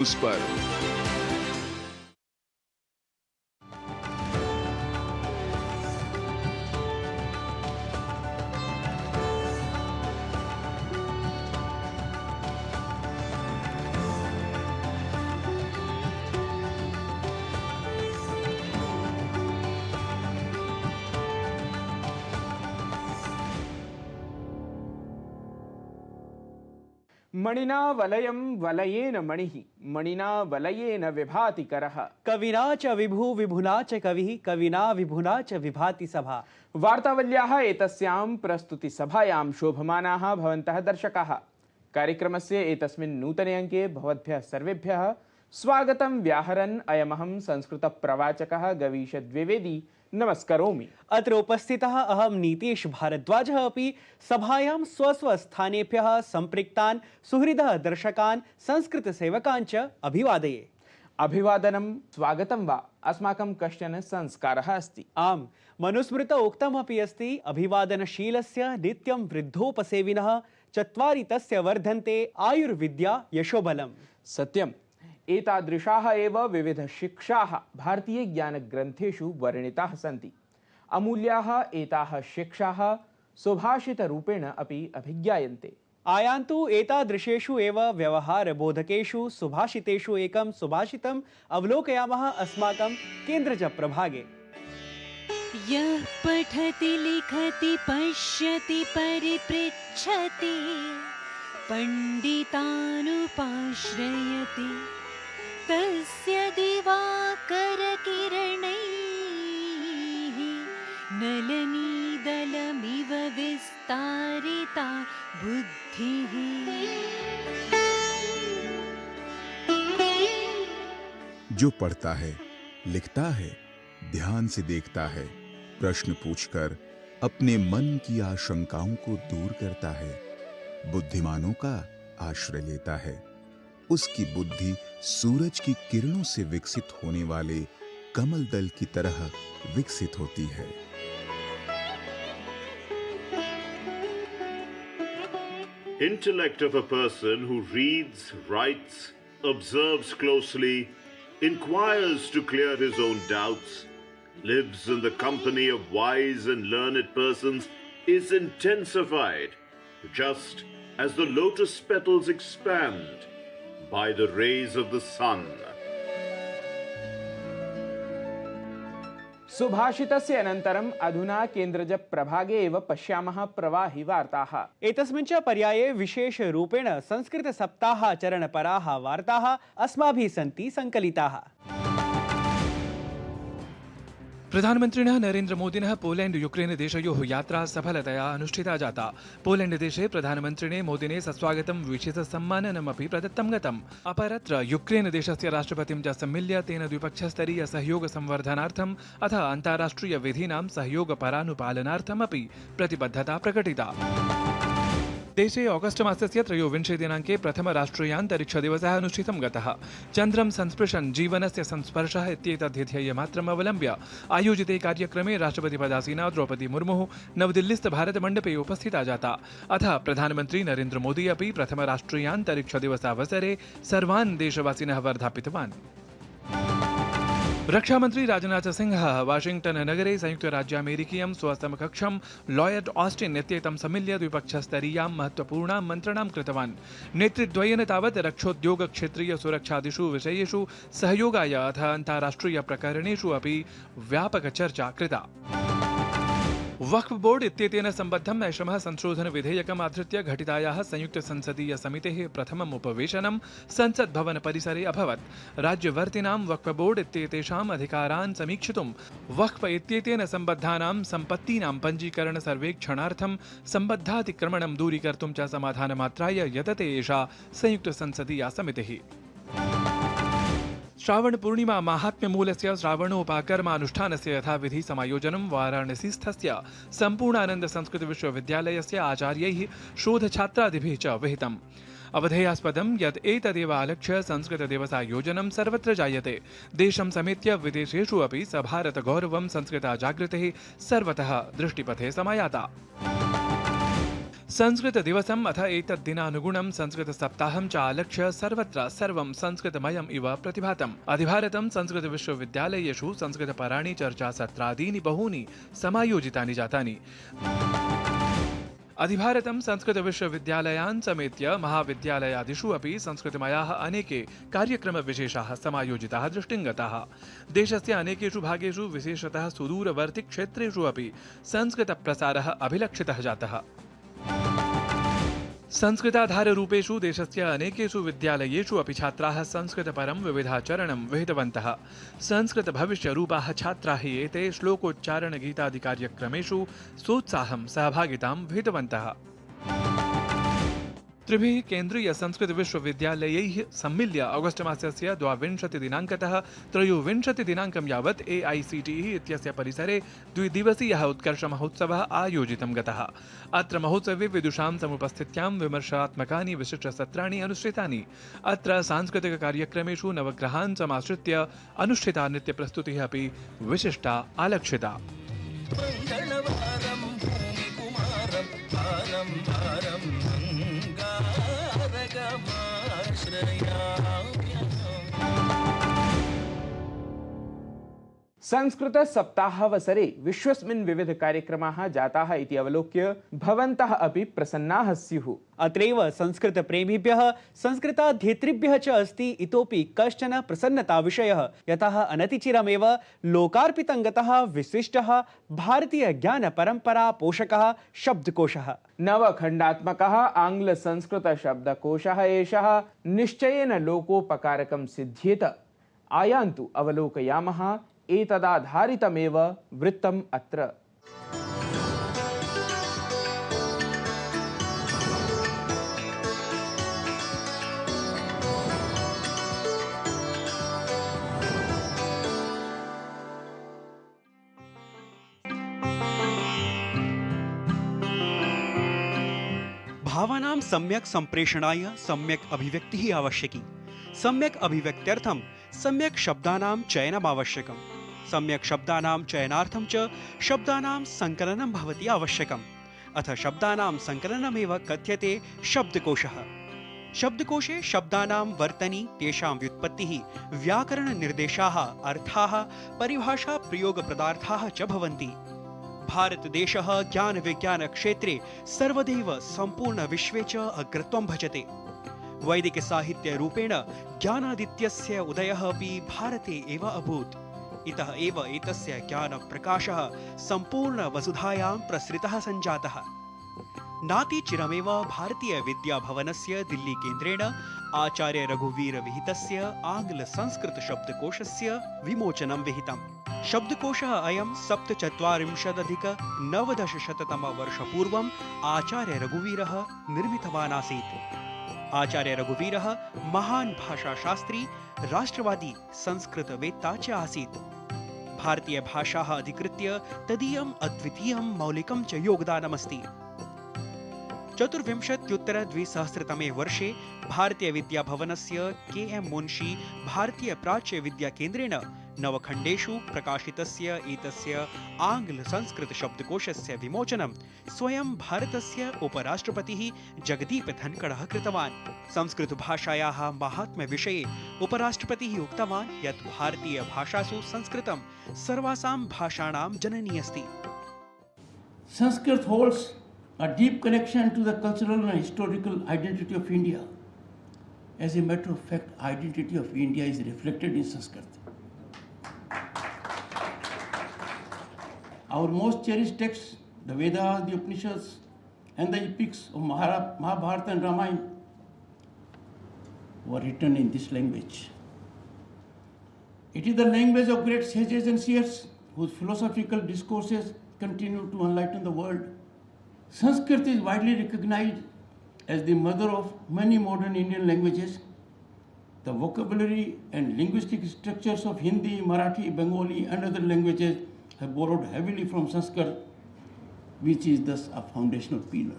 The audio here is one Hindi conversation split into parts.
उस पर मणिना वलयं वलयेन मणिः मणिना वलयेन विभाति करः। कविना च विभु विभुना च कविः कविना विभुना च विभाति सभा। वार्तावल्याः एतस्यां प्रस्तुतिसभायां शोभमानाः भवन्तः दर्शकाः। कार्यक्रमस्य एतस्मिन् नूतने अंके भवद्भ्यः सर्वेभ्यः स्वागतं व्याहरन् अयमहं संस्कृतप्रवाचकः गवीश द्विवेदी नमस्करोमि। अत्र उपस्थितः अहं नीतीश भारद्वाजः अपि सभायां स्वस्वस्थानेभ्यः सम्पृक्तान् सुहृदः दर्शकान् संस्कृतसेवकान् च अभिवादये। अभिवादनं स्वागतं वा अस्माकं कश्चन संस्कारः अस्ति। आम्, मनुस्मृतौ उक्तमपि अस्ति अभिवादनशीलस्य नित्यं वृद्धोपसेविनः चत्वारि तस्य वर्धन्ते आयुर्विद्या यशोबलम्। सत्यम्। एतादृशाः एव विविधशिक्षाः भारतीयज्ञानग्रन्थेषु वर्णिताः सन्ति। अमूल्याः एताः शिक्षाः सुभाषितरूपेण अपि अभिज्ञायन्ते। आयान्तु एतादृशेषु एव व्यवहारबोधकेषु सुभाषितेषु एकं सुभाषितम् अवलोकयामः अस्माकं केन्द्रजप्रभागे। यः पठति लिखति पश्यति परिपृच्छति पंडितानुपाश्रयति तस्य दिवाकर किरणैः नलनीदलमिव विस्तारिता बुद्धिः। जो पढ़ता है, लिखता है, ध्यान से देखता है, प्रश्न पूछकर अपने मन की आशंकाओं को दूर करता है, बुद्धिमानों का आश्रय लेता है, उसकी बुद्धि सूरज की किरणों से विकसित होने वाले कमल दल की तरह विकसित होती है। Intellect of a person who reads, writes, observes closely, inquires to clear his own doubts, lives in the company of wise and learned persons is intensified, just as the lotus petals expand by the rays of the sun. सुभाषितस्य अनन्तरम् अधुना केन्द्रजप्रभागे एव पश्यामः प्रवाहि वार्ताः। एतस्मिन् च पर्याये विशेषरूपेण संस्कृतसप्ताहाचरणपराः वार्ताः अस्माभिः सन्ति सङ्कलिताः। प्रधानमन्त्रिणः नरेन्द्र मोदिनः पोलेण्ड यूक्रेन देशयोः यात्रा सफलतया अनुष्ठिता जाता। पोलेण्ड देशे प्रधानमन्त्रिणे मोदिने सस्वागतं विशेषसम्माननमपि प्रदत्तं गतम्। अपरत्र यूक्रेन देशस्य राष्ट्रपतिं च सम्मिल्य तेन द्विपक्षस्तरीय सहयोग संवर्धनार्थम् अथ अन्ताराष्ट्रिय विधीनां सहयोगपरानुपालनार्थमपि प्रतिबद्धता प्रकटिता। देशे ऑगस्ट मासस्य 23 दिनाङ्के प्रथम राष्ट्रियान्तरिक्षदिवसः अनुष्ठितं गतः। चन्द्रं संस्पृशन् जीवनस्य संस्पर्शः इत्येतद्ध्येयमात्रमवलम्ब्य आयोजिते कार्यक्रमे राष्ट्रपतिपदासीना द्रौपदी मुर्मुः नवदिल्लीस्थ भारतमण्डपे उपस्थिता जाता। अथ प्रधानमन्त्री नरेन्द्र मोदी अपि प्रथम राष्ट्रियान्तरिक्षदिवसावसरे सर्वान् देशवासिनः वर्धापितवान्। रक्षामन्त्री राजनाथ सिंहः वाशिंग्टन नगरे संयुक्तराज्यामेरिकीयं स्वसमकक्षं लॉयड ऑस्टिन इत्येतं सम्मिल्य द्विपक्षस्तरीयां महत्त्वपूर्णां मन्त्रणां कृतवान्। नेतृद्वयेन तावत् रक्षोद्योगक्षेत्रीय सुरक्षादिषु विषयेषु सहयोगाय अथ अन्ताराष्ट्रिय प्रकरणेषु अपि व्यापकचर्चा कृता। वक्फ बोर्ड इत्येतेन सम्बद्धम् ऐषमः संशोधन विधेयकम् आधृत्य घटितायाः संयुक्त संसदीय समितेः प्रथमम् उपवेशनं संसद भवन परिसरे अभवत्। राज्यवर्तिनां वक्फ बोर्ड इत्येतेषाम् अधिकारान् समीक्षितुं वक्फ इत्येतेन सम्बद्धानां सम्पत्तीनां पञ्जीकरण सर्वेक्षणार्थं सम्बद्धातिक्रमणं दूरीकर्तुं च समाधानमात्राय यतते एषा संयुक्त संसदीया समितिः। श्रावण पूर्णिमा माहात्म्यमूलस्य श्रावणोपाकर्मानुष्ठानस्य यथाविधि समायोजनं वाराणसीस्थस्य सम्पूर्णानन्द संस्कृत विश्वविद्यालयस्य आचार्यैः शोधछात्रादिभिः च विहितम्। अवधेयास्पदं यत् एतदेव आलक्ष्य संस्कृतदिवसायोजनं सर्वत्र जायते। देशं समेत्य विदेशेषु अपि सभारतगौरवं संस्कृताजागृतेः सर्वतः दृष्टिपथे समायाता। संस्कृतदिवसम् अथ एतद्दिनानुगुणं संस्कृतसप्ताहं च आलक्ष्य सर्वत्र सर्वं संस्कृतमयम् इव प्रतिभातम्। अधिभारतं संस्कृतविश्वविद्यालयेषु संस्कृतपराणि चर्चासत्रादीनि बहूनि समायोजितानि जातानि। अधिभारतं संस्कृतविश्वविद्यालयान् समेत्य महाविद्यालयादिषु अपि संस्कृतमयाः अनेके कार्यक्रमविशेषाः समायोजिताः दृष्टिङ्गताः। देशस्य अनेकेषु भागेषु विशेषतः सुदूरवर्ति क्षेत्रेषु अपि संस्कृतप्रसारः अभिलक्षितः जातः। संस्कृताधाररूपेषु देशस्य अनेकेषु विद्यालयेषु अपि छात्राः संस्कृतपरं विविधाचरणं विहितवन्तः। संस्कृतभविष्यरूपाः छात्राः एते श्लोकोच्चारणगीतादिकार्यक्रमेषु सोत्साहं सहभागितां विहितवन्तः। त्रिभिः केन्द्रीय संस्कृत विश्वविद्यालयैः सम्मिल्य ऑगस्ट मासस्य 22 दिनाङ्कतः 23 दिनाङ्कं यावत् AICTE इत्यस्य परिसरे द्विदिवसीयः उत्कर्षमहोत्सवः आयोजितं गतः। अत्र महोत्सवे विदुषां समुपस्थित्यां विमर्शात्मकानि विशिष्टसत्राणि अनुष्ठितानि। अत्र सांस्कृतिककार्यक्रमेषु नवग्रहान् समाश्रित्य अनुष्ठिता नृत्यप्रस्तुतिः अपि विशिष्टा आलक्षिता। संस्कृत सप्ताहावसरे विश्वस्मिन् विविध कार्यक्रमाः जाताः इति अवलोक्य भवन्तः अपि प्रसन्नाः स्युः। अत्रैव संस्कृतप्रेमिभ्यः संस्कृताध्येतृभ्यः च अस्ति इतोपि कश्चन प्रसन्नताविषयः, यतः अनतिचिरमेव लोकार्पितं गतः विशिष्टः भारतीयज्ञानपरम्परा पोषकः शब्दकोशः। नवखण्डात्मकः आङ्ग्लसंस्कृतशब्दकोशः एषः निश्चयेन लोकोपकारकं सिद्ध्येत। आयान्तु अवलोकयामः एतदाधारितमेव वृत्तम् अत्र। भावानां सम्यक् सम्प्रेषणाय सम्यक् अभिव्यक्तिः आवश्यकी। सम्यक् अभिव्यक्त्यर्थं सम्यक् शब्दानां चयनम् आवश्यकम्। सम्यक् शब्दानां चयनार्थं च शब्दानां संकलनं भवति आवश्यकम्। अथ शब्दानां संकलनमेव कथ्यते शब्दकोशः। शब्दकोशे शब्दानां वर्तनी, तेषां व्युत्पत्तिः, व्याकरणनिर्देशाः, अर्थाः, परिभाषा, प्रयोगपदार्थाः च भवन्ति। भारतदेशः ज्ञानविज्ञानक्षेत्रे सर्वदैव सम्पूर्णविश्वे च अग्रत्वं भजते। वैदिकसाहित्यरूपेण ज्ञानादित्यस्य उदयः अपि भारते एव अभूत्। इतः एव एतस्य ज्ञानप्रकाशः सम्पूर्णवसुधायां प्रसृतः सञ्जातः। नातिचिरमेव भारतीयविद्याभवनस्य दिल्लीकेन्द्रेण आचार्य रघुवीरविहितस्य आङ्ग्लसंस्कृतशब्दकोशस्य विमोचनं विहितम्। शब्दकोशः अयं 47-अधिक-1900तमवर्षपूर्वम् आचार्य रघुवीरः निर्मितवान् आसीत्। आचार्य रघुवीरः महान् भाषाशास्त्री, राष्ट्रवादी, संस्कृतवेत्ता च आसीत्। भारतीयभाषाः अधिकृत्य तदीयम् अद्वितीयं मौलिकं च योगदानमस्ति। 24-द्विसहस्रतमे वर्षे भारतीयविद्याभवनस्य KM मुन्शी भारतीयप्राच्यविद्याकेन्द्रेण नवखण्डेषु प्रकाशितस्य एतस्य आङ्ग्लसंस्कृतशब्दकोशस्य विमोचनं स्वयं भारतस्य उपराष्ट्रपतिः जगदीप धनखडः कृतवान्। संस्कृतभाषायाः माहात्म्यविषये उपराष्ट्रपतिः उक्तवान् यत् भारतीयभाषासु संस्कृतं सर्वासां भाषाणां जननी अस्ति। Sanskrit holds a deep connection to the cultural and historical identity of India. As a matter of fact, identity of India is reflected in Sanskrit. Our most cherished texts, the Vedas, the Upanishads, and the epics of Mahabharata and Ramayana were written in this language. It is the language of great sages and seers whose philosophical discourses continue to enlighten the world. Sanskrit is widely recognized as the mother of many modern Indian languages. The vocabulary and linguistic structures of Hindi, Marathi, Bengali, and other languages have borrowed heavily from Sanskrit, which is thus a foundational pillar.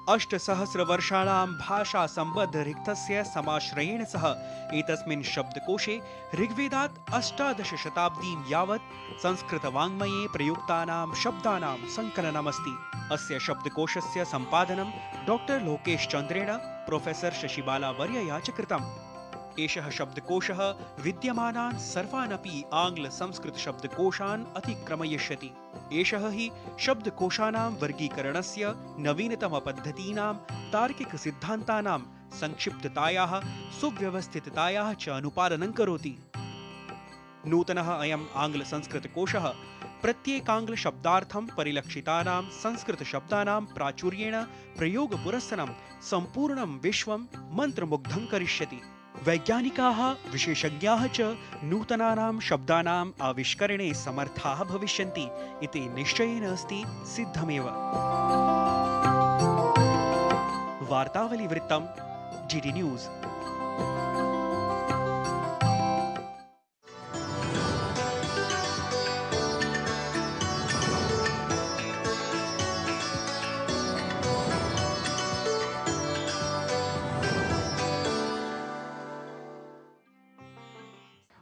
8,000 भाषा संबद्ध रिक्तस्य समाश्रयेण सह एतस्मिन् शब्दकोशे ऋग्वेदात् 18 शताब्दीं यावत् संस्कृतवाङ्मये प्रयुक्तानां शब्दानां संकलनमस्ति। अस्य शब्दकोशस्य सम्पादनं डॉक्टर लोकेश चन्द्रेण प्रोफेसर शशिबाला वर्यया च कृतम्। एषः शब्दकोशः विद्यमानान् सर्वानपि आङ्ग्ल संस्कृत शब्दकोशान् अतिक्रमयिष्यति। एषः हि शब्दकोशानां वर्गीकरणस्य नवीनतमपद्धतीनां तार्किकसिद्धान्तानां संक्षिप्ततायाः सुव्यवस्थिततायाः च अनुपालनं करोति। नूतनः अयम् आङ्ग्लसंस्कृतकोशः प्रत्येकाङ्ग्लशब्दार्थं परिलक्षितानां संस्कृतशब्दानां प्राचुर्येण प्रयोगपुरस्सरं सम्पूर्णं विश्वं मन्त्रमुग्धं करिष्यति। वैज्ञानिकाः विशेषज्ञाः च नूतनानां शब्दानाम् आविष्करणे समर्थाः भविष्यन्ति इति निश्चयेन अस्ति सिद्धमेव। वार्तावलीवृत्तं जीडी न्यूज़।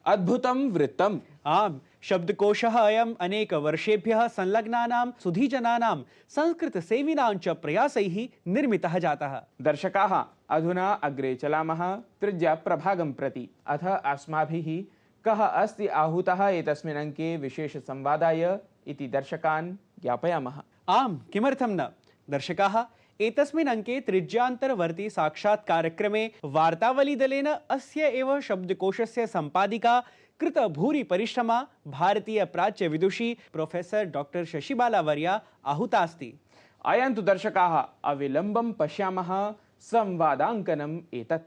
अद्भुतं वृत्तम्। आम्, शब्दकोशः अयम् अनेकवर्षेभ्यः संलग्नानां सुधीजनानां संस्कृतसेविनां च प्रयासैः निर्मितः जातः। दर्शकाः, अधुना अग्रे चलामः तृतीयप्रभागं प्रति। अथ अस्माभिः कः अस्ति आहूतः एतस्मिन् अङ्के विशेषसंवादाय इति दर्शकान् ज्ञापयामः। आम्, किमर्थं न। दर्शकाः, एतस्मिन् अङ्के त्रिज्यान्तर्वर्ती साक्षात्कारक्रमे वार्तावलीदलेन अस्य एव शब्दकोशस्य सम्पादिका कृत भूरि परिश्रमा भारतीय प्राच्यविदुषी प्रोफेसर डॉक्टर शशिबाला वर्या आहूता अस्ति। अयन्तु दर्शकाः, अविलम्बं पश्यामः संवादाङ्कनम् एतत्।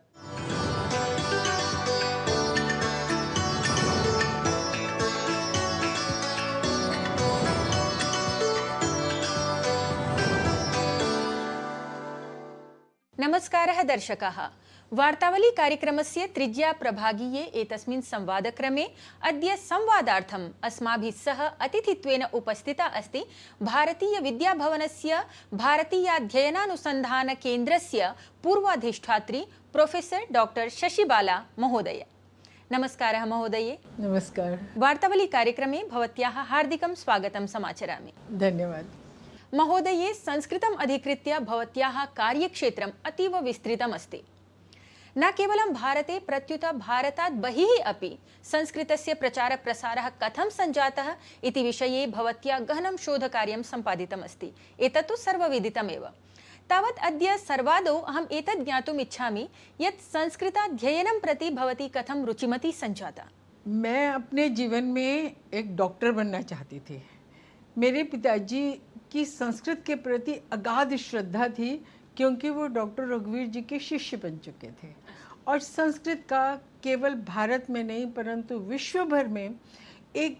नमस्कारः दर्शकाः, वार्तावली कार्यक्रमस्य तृतीयप्रभागीये एतस्मिन् संवादक्रमे अद्य संवादार्थम् अस्माभिः सह अतिथित्वेन उपस्थिता अस्ति भारतीय विद्याभवनस्य भारतीयाध्ययनानुसन्धानकेन्द्रस्य पूर्वाधिष्ठात्री प्रोफेसर डॉक्टर शशिबाला महोदय। नमस्कारः महोदये। नमस्कार। वार्तावली कार्यक्रमे भवत्याः हार्दिकं स्वागतं समाचरामि। धन्यवाद। महोदये, संस्कृतम् अधिकृत्य भवत्याः कार्यक्षेत्रम् अतीव विस्तृतम् अस्ति। न केवलं भारते प्रत्युत भारतात् बहिः अपि संस्कृतस्य प्रचारप्रसारः कथं सञ्जातः इति विषये भवत्या गहनं शोधकार्यं सम्पादितम् अस्ति। एतत् तु सर्वविदितमेव। तावत् अद्य सर्वादौ अहम् एतत् ज्ञातुम् इच्छामि यत् संस्कृताध्ययनं प्रति भवती कथं रुचिमती सञ्जाता। मैं अपने जीवन में एक डॉक्टर बनना चाहती थी। मेरे पिताजी की संस्कृत के प्रति अगाध श्रद्धा थी क्योंकि वो डॉक्टर रघुवीर जी के शिष्य बन चुके थे और संस्कृत का केवल भारत में नहीं परंतु विश्व भर में एक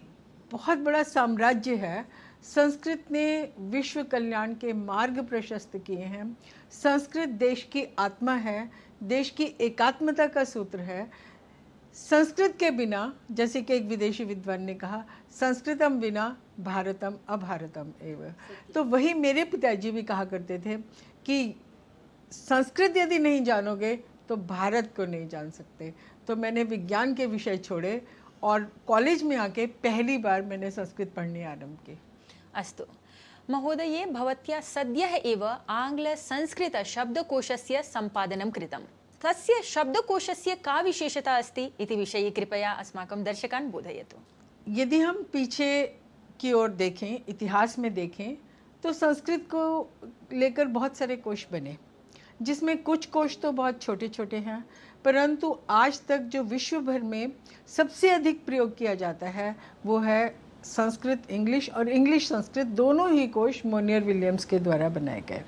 बहुत बड़ा साम्राज्य है। संस्कृत ने विश्व कल्याण के मार्ग प्रशस्त किए हैं। संस्कृत देश की आत्मा है, देश की एकात्मता का सूत्र है। संस्कृत के बिना, जैसे कि एक विदेशी विद्वान ने कहा, संस्कृतम विना भारतम अभारतम एव। तो वही मेरे पिताजी भी कहा करते थे कि संस्कृत यदि नहीं जानोगे तो भारत को नहीं जान सकते। तो मैंने विज्ञान के विषय छोड़े और कॉलेज में आके पहली बार मैंने संस्कृत पढ़नी आरंभ की। अस्तु महोदये, भवत्या सद्यः एव आङ्ग्ल संस्कृत शब्दकोशस्य सम्पादनं कृतं। तस्य शब्दकोशस्य का विशेषता अस्ति इति विषये कृपया अस्माकं दर्शकान् बोधयतु। यदि हम पीछे की ओर देखें, इतिहास में देखें, तो संस्कृत को लेकर बहुत सारे कोश बने, जिसमें कुछ कोश तो बहुत छोटे छोटे हैं, परंतु आज तक जो विश्व भर में सबसे अधिक प्रयोग किया जाता है वो है संस्कृत इंग्लिश, और इंग्लिश संस्कृत दोनों ही कोश मोनियर विलियम्स के द्वारा बनाए गए।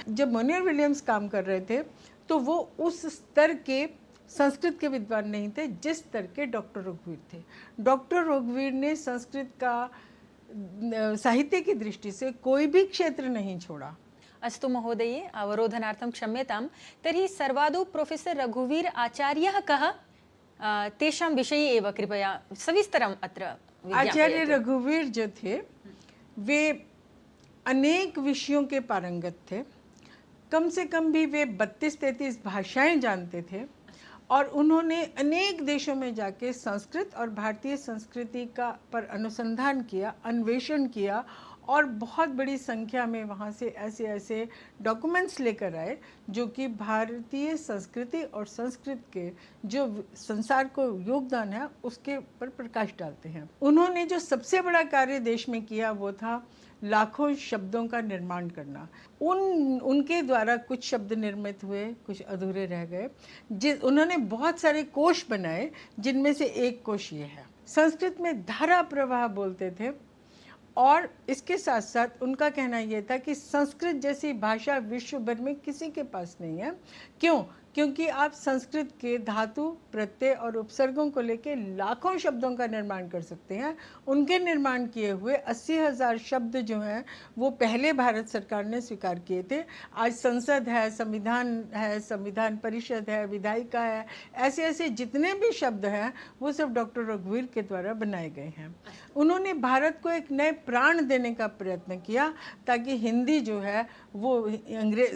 जब मोनियर विलियम्स काम कर रहे थे तो वो उस स्तर के संस्कृत के विद्वान नहीं थे जिस स्तर के डॉक्टर रघुवीर थे। डॉक्टर रघुवीर ने संस्कृत का साहित्य की दृष्टि से कोई भी क्षेत्र नहीं छोड़ा। अस्तु महोदये, अवरोधनार्थं क्षम्यतां। तर्हि सर्वादौ प्रोफेसर रघुवीर आचार्यः कः, तेषां विषये एव कृपया सविस्तरम् अत्र आचार्य रघुवीर जो थे वे अनेक विषयों के पारंगत थे। कम से कम भी वे 32-33 भाषाएं जानते थे और उन्होंने अनेक देशों में जाके संस्कृत और भारतीय संस्कृति का पर अनुसंधान किया, अन्वेषण किया और बहुत बड़ी संख्या में वहाँ से ऐसे ऐसे डॉक्यूमेंट्स लेकर आए जो कि भारतीय संस्कृति और संस्कृत के जो संसार को योगदान है उसके पर प्रकाश डालते हैं। उन्होंने जो सबसे बड़ा कार्य देश में किया वो था लाखों शब्दों का निर्माण करना। उनके द्वारा कुछ शब्द निर्मित हुए, कुछ अधूरे रह गए। उन्होंने बहुत सारे कोश बनाए जिनमें से एक कोश ये है। संस्कृत में धारा प्रवाह बोलते थे और इसके साथ साथ उनका कहना यह था कि संस्कृत जैसी भाषा विश्व भर में किसी के पास नहीं है। क्यों? क्योंकि आप संस्कृत के धातु, प्रत्यय और उपसर्गों को लेकर लाखों शब्दों का निर्माण कर सकते हैं। उनके निर्माण किए हुए 80,000 शब्द जो हैं वो पहले भारत सरकार ने स्वीकार किए थे। आज संसद है, संविधान परिषद है, विधायिका है, ऐसे ऐसे जितने भी शब्द हैं वो सब डॉक्टर रघुवीर के द्वारा बनाए गए हैं। उन्होंने भारत को एक नए प्राण देने का प्रयत्न किया ताकि हिंदी जो है वो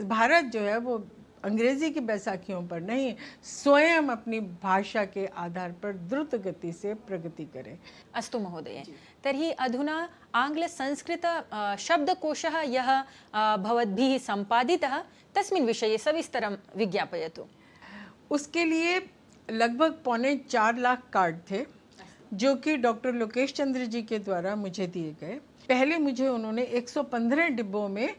भारत जो है वो अंग्रेजी की बैसाखियों पर नहीं, स्वयं अपनी भाषा के आधार पर द्रुत गति से प्रगति करे। अस्तु महोदय, तर्हि अधुना आङ्ग्लसंस्कृत शब्दकोशः यः भवद्भिः सम्पादितः तस्मिन् विषये सविस्तरं विज्ञापयतु। उसके लिए लगभग 4.25 लाख कार्ड थे जो कि डॉक्टर लोकेश चंद्र जी के द्वारा मुझे दिए गए। पहले मुझे उन्होंने 115 डिब्बों में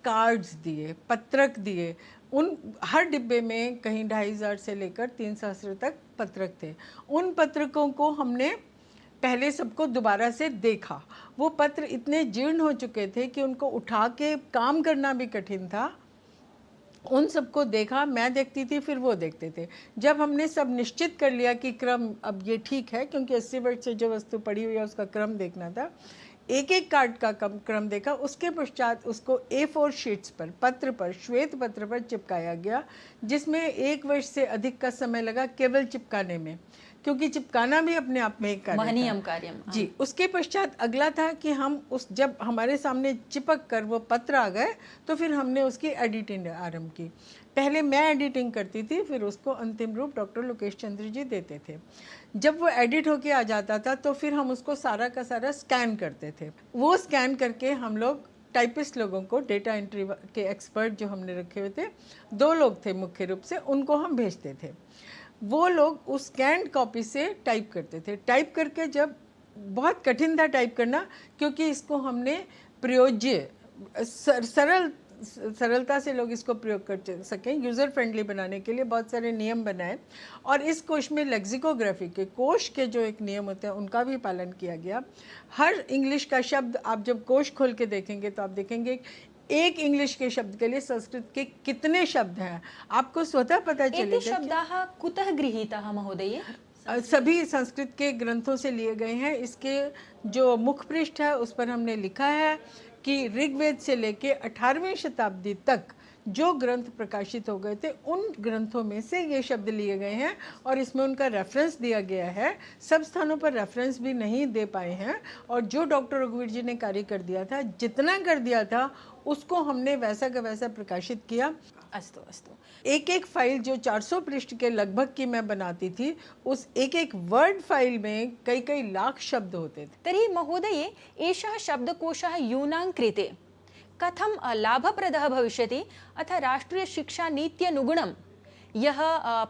कार्ड्स दिए, पत्रक दिए। उन हर डिब्बे में कहीं 2,500 से लेकर 3 सहस्र तक पत्रक थे। उन पत्रकों को हमने पहले सबको दोबारा से देखा। वो पत्र इतने जीर्ण हो चुके थे कि उनको उठा के काम करना भी कठिन था। उन सबको देखा, मैं देखती थी, फिर वो देखते थे। जब हमने सब निश्चित कर लिया कि क्रम अब ये ठीक है, क्योंकि 80 वर्ष से जो वस्तु पड़ी हुई है उसका क्रम देखना था, एक एक कार्ड का क्रम देखा। उसके पश्चात उसको A4 शीट्स पर, पत्र पर, श्वेत पत्र पर चिपकाया गया, जिसमें 1 वर्ष से अधिक का समय लगा केवल चिपकाने में, क्योंकि चिपकाना भी अपने आप में एक महनीयम कार्य जी। उसके पश्चात अगला था कि हम जब हमारे सामने चिपक कर वो पत्र आ गए तो फिर हमने उसकी एडिटिंग आरंभ की। पहले मैं एडिटिंग करती थी, फिर उसको अंतिम रूप डॉक्टर लोकेश चंद्र जी देते थे। जब वो एडिट होके आ जाता था तो फिर हम उसको सारा का सारा स्कैन करते थे। वो स्कैन करके हम लोग टाइपिस्ट लोगों को, डेटा एंट्री के एक्सपर्ट जो हमने रखे हुए थे, 2 लोग थे मुख्य रूप से, उनको हम भेजते थे। वो लोग उस स्कैन कॉपी से टाइप करते थे। टाइप करके, जब बहुत कठिन था टाइप करना, क्योंकि इसको हमने प्रयोज्य सरलता से लोग इसको प्रयोग कर सकें, यूज़र फ्रेंडली बनाने के लिए बहुत सारे नियम बनाए। और इस कोश में लेक्सिकोग्राफी के कोश के जो एक नियम होते हैं उनका भी पालन किया गया। हर इंग्लिश का शब्द आप जब कोश खोल के देखेंगे तो आप देखेंगे एक इंग्लिश के शब्द के लिए संस्कृत के कितने शब्द हैं, आपको स्वतः पता चलेगा। एते शब्दाः कुतः गृहीताः महोदय? सभी संस्कृत के ग्रंथों से लिए गए हैं। इसके जो मुख पृष्ठ है उस पर हमने लिखा है कि ऋग्वेद से लेके 18वीं शताब्दी तक जो ग्रंथ प्रकाशित हो गए थे उन ग्रंथों में से ये शब्द लिए गए हैं और इसमें उनका रेफरेंस दिया गया है। सब स्थानों पर रेफरेंस भी नहीं दे पाए हैं और जो डॉक्टर रघुवीर जी ने कार्य कर दिया था, जितना कर दिया था उसको हमने वैसा का वैसा प्रकाशित किया। अस्तु अस्तु। एक एक फाइल जो 400 पृष्ठ के लगभग की मैं बनाती थी, उस एक एक वर्ड फाइल में कई कई लाख शब्द होते थे। तर्हि महोदये, एषः शब्दकोशः यूनां कृते कथं लाभप्रदः भविष्यति, अथ राष्ट्रियशिक्षानीत्यनुगुणं यः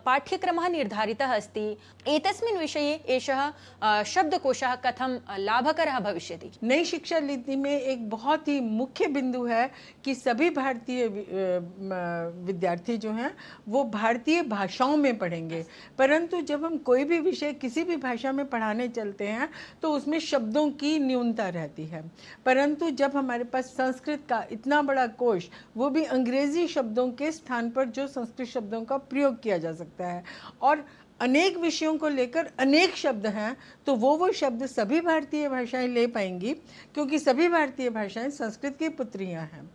पाठ्यक्रमः निर्धारितः अस्ति, एतस्मिन् विषये एषः शब्दकोशः कथं लाभकरः भविष्यति? नई शिक्षा नीति में एक बहुत ही मुख्य बिंदु है कि सभी भारतीय विद्यार्थी जो हैं वो भारतीय भाषाओं में पढ़ेंगे। परंतु जब हम कोई भी विषय किसी भी भाषा में पढ़ाने चलते हैं तो उसमें शब्दों की न्यूनता रहती है। परंतु जब हमारे पास संस्कृत का इतना बड़ा कोश, वो भी अंग्रेजी शब्दों के स्थान पर जो संस्कृत शब्दों का प्रयोग किया जा सकता है, और अनेक विषयों को लेकर अनेक शब्द हैं, तो वो शब्द सभी भारतीय भाषाएं ले पाएंगी, क्योंकि सभी भारतीय भाषाएं संस्कृत की पुत्रियां हैं।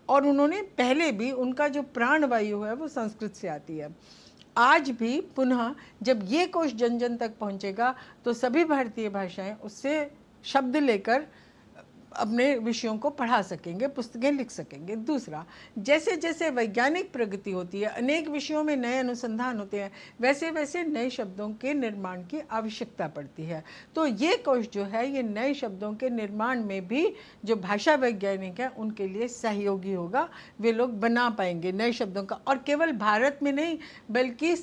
और उन्होंने पहले भी, उनका जो प्राण वायु है वो संस्कृत से आती है। आज भी पुनः जब ये कोश जन जन तक पहुंचेगा तो सभी भारतीय भाषाएं उससे शब्द लेकर अपने विषयों को पढ़ा सकेंगे, पुस्तकें लिख सकेंगे। दूसरा, जैसे जैसे वैज्ञानिक प्रगति होती है, अनेक विषयों में नए अनुसंधान होते हैं, वैसे वैसे नए शब्दों के निर्माण की आवश्यकता पड़ती है। तो ये कोश जो है ये नए शब्दों के निर्माण में भी जो भाषा वैज्ञानिक हैं उनके लिए सहयोगी होगा। वे लोग बना पाएंगे नए शब्दों का, और केवल भारत में नहीं बल्कि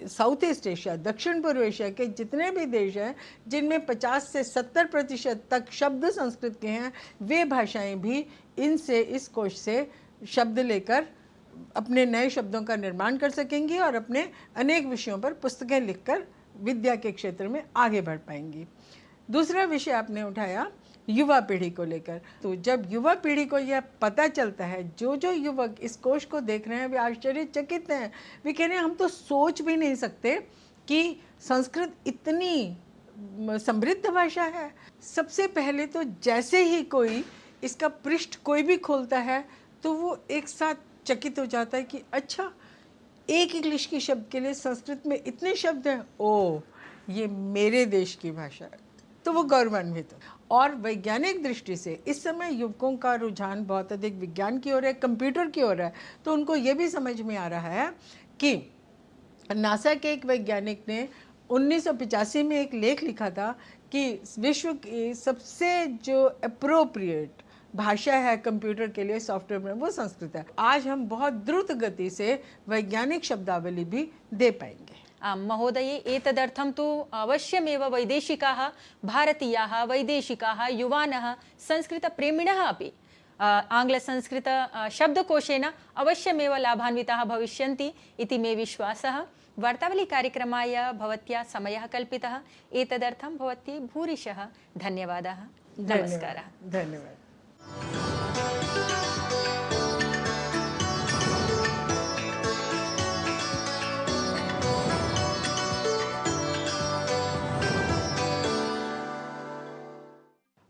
साउथ ईस्ट एशिया, दक्षिण पूर्व एशिया के जितने भी देश हैं जिनमें 50 से 70% तक शब्द संस्कृत के हैं, वे भाषाएं भी इनसे, इस कोश से शब्द लेकर अपने नए शब्दों का निर्माण कर सकेंगी और अपने अनेक विषयों पर पुस्तकें लिखकर विद्या के क्षेत्र में आगे बढ़ पाएंगी। दूसरा विषय आपने उठाया युवा पीढ़ी को लेकर। तो जब युवा पीढ़ी को यह पता चलता है, जो जो युवक इस कोश को देख रहे हैं वे आश्चर्यचकित हैं। वे कह रहे हैं हम तो सोच भी नहीं सकते कि संस्कृत इतनी समृद्ध भाषा है। सबसे पहले तो जैसे ही कोई इसका पृष्ठ कोई भी खोलता है तो वो एक साथ चकित हो जाता है कि अच्छा, एक इंग्लिश की शब्द के लिए संस्कृत में इतने शब्द हैं, ओह ये मेरे देश की भाषा है, तो वो गौरवान्वित है। और वैज्ञानिक दृष्टि से इस समय युवकों का रुझान बहुत अधिक विज्ञान की ओर है, कंप्यूटर की ओर है। तो उनको ये भी समझ में आ रहा है कि नासा के एक वैज्ञानिक ने 1985 में एक लेख लिखा था कि विश्व की सबसे जो अप्रोप्रिएट भाषा है कंप्यूटर के लिए, सॉफ्टवेयर में, वो संस्कृत है। आज हम बहुत द्रुत गति से वैज्ञानिक शब्दावली भी दे पाएंगे। महोदये, एतदर्थं तु अवश्यमेव वैदेशिकाः, भारतीयाः वैदेशिकाः युवानः संस्कृतप्रेमिणः अपि आङ्ग्लसंस्कृत शब्दकोशेन अवश्यमेव लाभान्विताः भविष्यन्ति इति मे विश्वासः। वार्तावली कार्यक्रमाय भवत्या समयः कल्पितः, एतदर्थं भवत्यै भूरिशः धन्यवादाः। नमस्कारः। धन्यवाद।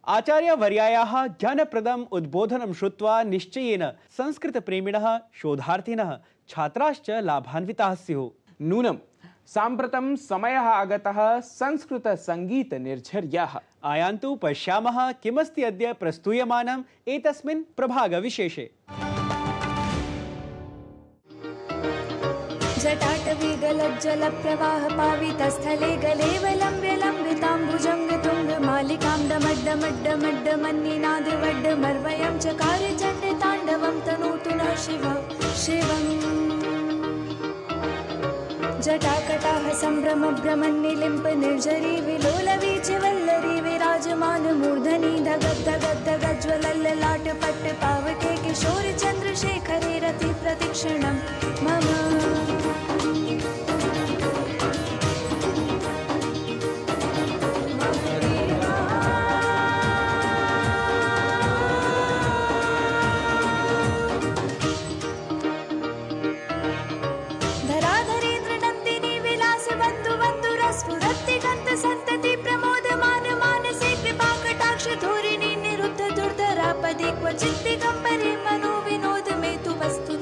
आचार्यवर्यायाः ज्ञानप्रदम् उद्बोधनं श्रुत्वा निश्चयेन संस्कृतप्रेमिणः, शोधार्थिनः, छात्राश्च लाभान्विताः स्युः। नूनं साम्प्रतं समयः आगतः संस्कृतसङ्गीतनिर्झर्याः। आयान्तु पश्यामः किमस्ति अद्य प्रस्तूयमानम् एतस्मिन् प्रभागविशेषे। जटाटवीगलज्जलप्रवाह पावितस्थले गलेवलम्ब्य लम्बिताम्बुजङ्गतुङ्गमालिकां डमड्डमड्डमड्डमन्निनादवड्डमर्वयं चकार चण्डताण्डवं तनोतु नः शिवम्। जटाकटाह सम्भ्रमभ्रमन्निलिम्प निर्झरी विलोलवीचिवल्लरी विराजमान मूर्धनि धगद्धगद्धगज्ज्वलल्ललाट पट्ट पावके किशोर चन्द्रशेखरे रति प्रतिक्षणं मम। संतति प्रमोदमान मानसे कृपा कटाक्ष धूरिणी निरुद्ध दुर्धरापदे क्वचित् दिगम्बरे मनो विनोद में तु वस्तु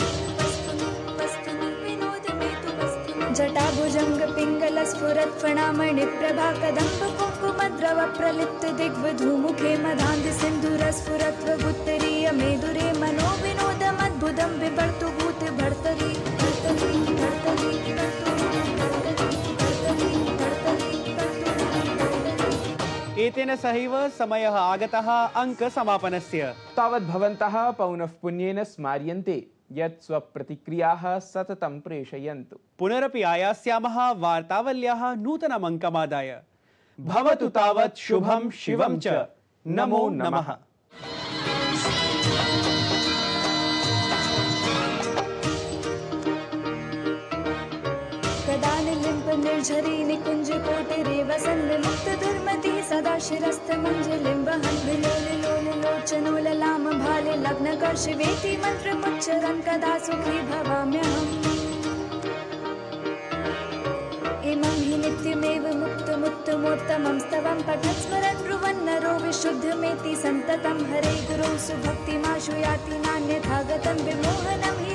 विनोद में तु वस्तु। जटाभुजंग पिंगल स्फुरत् फणामणि प्रभा कदम्ब कुङ्कुमद्रव प्रलिप्त दिग्वधूमुखे मदान्ध सिन्धुर स्फुरत् वगुत्तरीय मेदुरे मनो विनोदमद्भुतं बिभर्तु भूत भर्तरी भर्तरी भर्तरी एतेन सहैव समयः आगतः अङ्कसमापनस्य। तावत् भवन्तः पौनः पुण्येन स्मार्यन्ते यत् स्वप्रतिक्रियाः सततं प्रेषयन्तु। पुनरपि आयास्यामः वार्तावल्याः नूतनम् अङ्कमादाय। भवतु तावत् शुभं शिवं च। नमो नमः। निर्झरी निकुंज कोटिरे वसन् मुक्त दुर्मति सदा शिरस्थ मंजलिं वहन् विलोल लोल लोचनो ललाम भाले लग्न कर्षवेति मंत्र मुच्चरन् कदा सुखी भवाम्यहम्। इमं हि नित्यमेव मुक्तमुत्तमोत्तमं स्तवं पठन् स्मरन् ब्रुवन् नरो विशुद्धमेति सन्ततं हरे गुरो सुभक्तिमाशु याति नान्यथा गतं विमोहनं हि